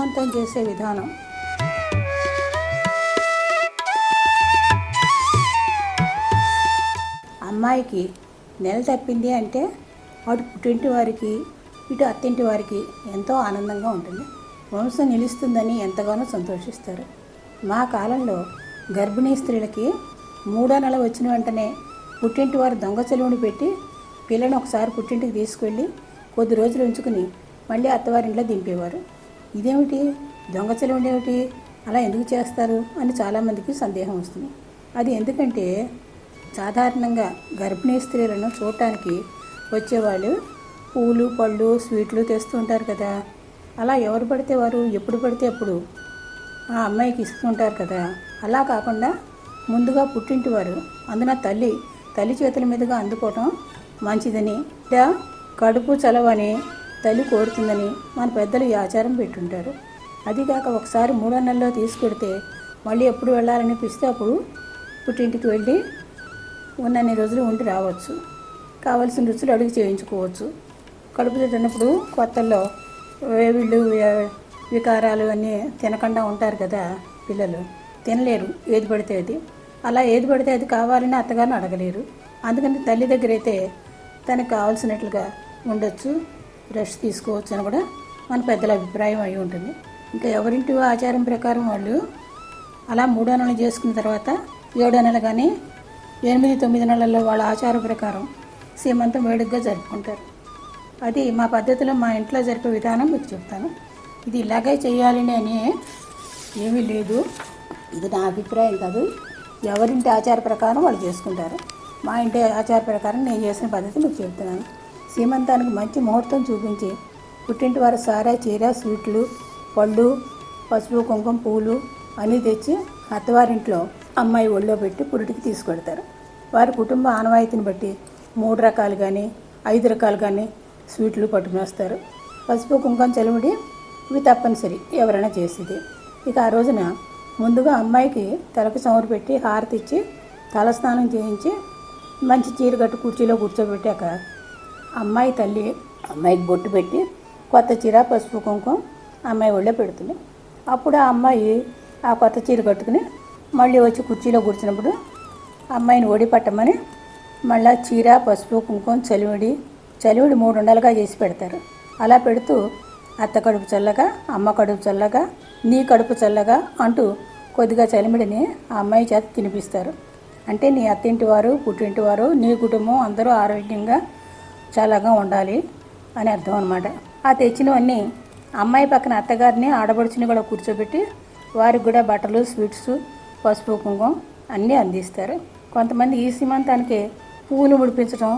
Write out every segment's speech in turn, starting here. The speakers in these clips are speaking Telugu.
సీమంతం చేసే విధానం. అమ్మాయికి నెల తప్పింది అంటే అటు పుట్టింటి వారికి ఇటు అత్తింటి వారికి ఎంతో ఆనందంగా ఉంటుంది. వంశం నిలుస్తుందని ఎంతగానో సంతోషిస్తారు. మా కాలంలో గర్భిణీ స్త్రీలకి 3వ నెల వచ్చిన వెంటనే పుట్టింటి వారు దొంగ చెలువుని పెట్టి పిల్లని ఒకసారి పుట్టింటికి తీసుకెళ్ళి కొద్ది రోజులు ఉంచుకుని మళ్ళీ అత్తవారింట్లో దింపేవారు. ఇదేమిటి దొంగ చెలువుని ఏమిటి, అలా ఎందుకు చేస్తారు అని చాలామందికి సందేహం వస్తుంది. అది ఎందుకంటే సాధారణంగా గర్భిణీ స్త్రీలను చూడటానికి వచ్చేవాళ్ళు పూలు పళ్ళు స్వీట్లు తెస్తూ ఉంటారు కదా. అలా ఎవరు పడితే వారు ఎప్పుడు పడితే అప్పుడు ఆ అమ్మాయికి ఇస్తుంటారు కదా. అలా కాకుండా ముందుగా పుట్టింటి వారు అందున తల్లి చేతుల మీదుగా అందుకోవటం మంచిదని, కడుపు చలవని తల్లి కోరుతుందని మన పెద్దలు ఈ ఆచారం పెట్టుంటారు. అదిగాక ఒకసారి 3వ నెలలో తీసుకెడితే మళ్ళీ ఎప్పుడు వెళ్ళాలనిపిస్తే అప్పుడు పుట్టింటికి వెళ్ళి ఉన్నన్ని రోజులు ఉండి రావచ్చు. కావలసిన రుచులు అడిగి చేయించుకోవచ్చు. కడుపు తిన్నప్పుడు కొత్తల్లో వీళ్ళు వికారాలు అన్నీ తినకుండా ఉంటారు కదా. పిల్లలు తినలేరు ఏది పడితే అది. అలా ఏది పడితే అది కావాలని అత్తగారిని అడగలేరు. అందుకని తల్లి దగ్గర అయితే తనకు కావాల్సినట్లుగా ఉండొచ్చు, రెస్ట్ తీసుకోవచ్చు అని కూడా మన పెద్దల అభిప్రాయం అయి ఉంటుంది. ఇంకా ఎవరింటి ఆచారం ప్రకారం వాళ్ళు అలా 3వ నెల చేసుకున్న తర్వాత 7వ నెల కానీ 8-9 నెలల్లో వాళ్ళ ఆచారం ప్రకారం సీమంతం వేడుకగా జరుపుకుంటారు. అది మా పద్ధతిలో మా ఇంట్లో జరిపే విధానం మీకు చెప్తాను. ఇది ఇలాగే చేయాలని అని ఏమీ లేదు. ఇది నా అభిప్రాయం కాదు. ఎవరింటి ఆచార ప్రకారం వాళ్ళు చేసుకుంటారు. మా ఇంటి ఆచార ప్రకారం నేను చేసిన పద్ధతి మీకు చెప్తున్నాను. సీమంతానికి మంచి ముహూర్తం చూపించి పుట్టింటి వారు సారా చీర స్వీట్లు పళ్ళు పసుపు కుంకుమ పూలు అన్నీ తెచ్చి అత్తవారింట్లో అమ్మాయి ఒళ్ళో పెట్టి పురిటికి తీసుకెడతారు. వారి కుటుంబ ఆనవాయితీని బట్టి 3 రకాలు కానీ 5 రకాలు కానీ స్వీట్లు పట్టుకుని వస్తారు. పసుపు కుంకుమ చలిమిడి ఇవి తప్పనిసరి ఎవరైనా చేసేది. ఇక ఆ రోజున ముందుగా అమ్మాయికి తలకు చమురు పెట్టి హారతి ఇచ్చి తలస్నానం చేయించి మంచి చీర కట్టు కుర్చీలో కూర్చోబెట్టాక అమ్మాయి తల్లి అమ్మాయికి బొట్టు పెట్టి కొత్త చీర పసుపు కుంకుమ అమ్మాయి ఒళ్ళో పెడుతుంది. అప్పుడు ఆ అమ్మాయి ఆ కొత్త చీర కట్టుకుని మళ్ళీ వచ్చి కుర్చీలో కూర్చున్నప్పుడు అమ్మాయిని ఒడి పట్టమని మళ్ళీ చీర పసుపు కుంకుమ చలివిడి 3 ఉండలుగా చేసి పెడతారు. అలా పెడుతూ అత్త కడుపు చల్లగా అమ్మ కడుపు చల్లగా నీ కడుపు చల్లగా అంటూ కొద్దిగా చలిమిడిని ఆ అమ్మాయి చేత తినిపిస్తారు. అంటే నీ అత్తింటి వారు పుట్టింటి వారు నీ కుటుంబం అందరూ ఆరోగ్యంగా చాలాగా ఉండాలి అని అర్థం అన్నమాట. ఆ తెచ్చినవన్నీ అమ్మాయి పక్కన అత్తగారిని ఆడపడుచుని కూడా కూర్చోబెట్టి వారికి కూడా బట్టలు స్వీట్స్ పసుపు కుంకుమ అన్నీ అందిస్తారు. కొంతమంది ఈ సీమంతానికి పువ్వులు ముడిపించడం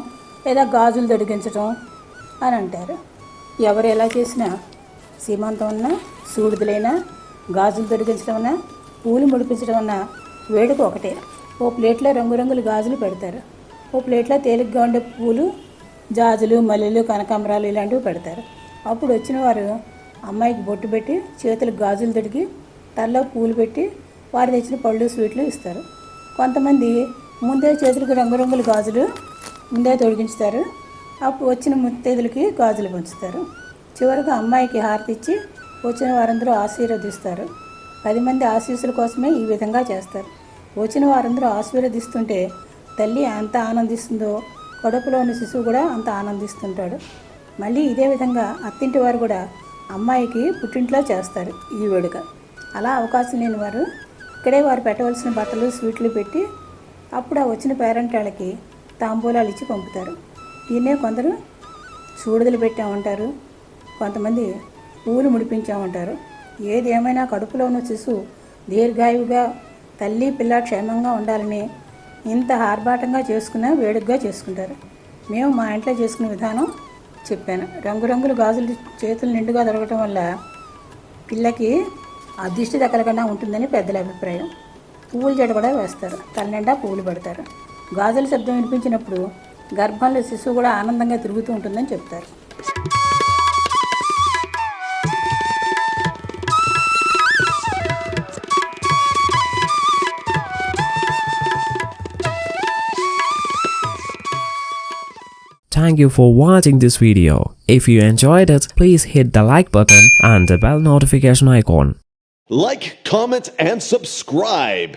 లేదా గాజులు తొడిగించడం అని అంటారు. ఎవరు ఎలా చేసినా సీమంతం అన్నా సూడిదలైనా గాజులు తొడిగించడం అన్నా పూలు ముడిపించడం అన్నా వేడుక ఒకటే. ఓ ప్లేట్లో రంగురంగుల గాజులు పెడతారు. ఓ ప్లేట్లో తేలిగ్గా ఉండే పూలు జాజులు మల్లెలు కనకాంబరాలు ఇలాంటివి పెడతారు. అప్పుడు వచ్చిన వారు అమ్మాయికి బొట్టు పెట్టి చేతులకు గాజులు తొడిగి తలలో పూలు పెట్టి వారు తెచ్చిన పళ్ళు స్వీట్లు ఇస్తారు. కొంతమంది ముందే చేతులకు రంగురంగుల గాజులు ముందే తొడిగించుతారు. అప్పుడు వచ్చిన ముత్తైదులకి గాజులు పంచుతారు. చివరిగా అమ్మాయికి హారతి ఇచ్చి వచ్చిన వారందరూ ఆశీర్వదిస్తారు. 10 మంది ఆశీస్సుల కోసమే ఈ విధంగా చేస్తారు. వచ్చిన వారందరూ ఆశీర్వదిస్తుంటే తల్లి ఎంత ఆనందిస్తుందో కడుపులో ఉన్న శిశువు కూడా అంత ఆనందిస్తుంటాడు. మళ్ళీ ఇదే విధంగా అత్తింటి వారు కూడా అమ్మాయికి పుట్టింట్లో చేస్తారు ఈ వేడుక. అలా అవకాశం లేని వారు ఇక్కడే వారు పెట్టవలసిన బట్టలు స్వీట్లు పెట్టి అప్పుడు ఆ వచ్చిన పేరెంట్ వాళ్ళకి తాంబూలాలు ఇచ్చి పంపుతారు. దీన్నే కొందరు సూడిదలు పెట్టామంటారు, కొంతమంది పూలు ముడిపించామంటారు. ఏది ఏమైనా కడుపులో ఉన్న శిశువు దీర్ఘాయువుగా తల్లి పిల్ల క్షేమంగా ఉండాలని ఇంత ఆర్భాటంగా చేసుకున్న వేడుకగా చేసుకుంటారు. మేము మా ఇంట్లో చేసుకునే విధానం చెప్పాను. రంగురంగుల గాజులు చేతులు నిండుగా దొరకటం వల్ల పిల్లకి అదృష్టి తగలకుండా ఉంటుందని పెద్దల అభిప్రాయం. పువ్వుల జడ కూడా వేస్తారు, తల నిండా పువ్వులు పెడతారు. గాజుల శబ్దం వినిపించినప్పుడు గర్భంలో శిశువు కూడా ఆనందంగా తిరుగుతూ ఉంటుందని చెప్తారు. thank you for watching this video. If you enjoyed it, please hit the like button and the bell notification icon. Like, comment, and subscribe.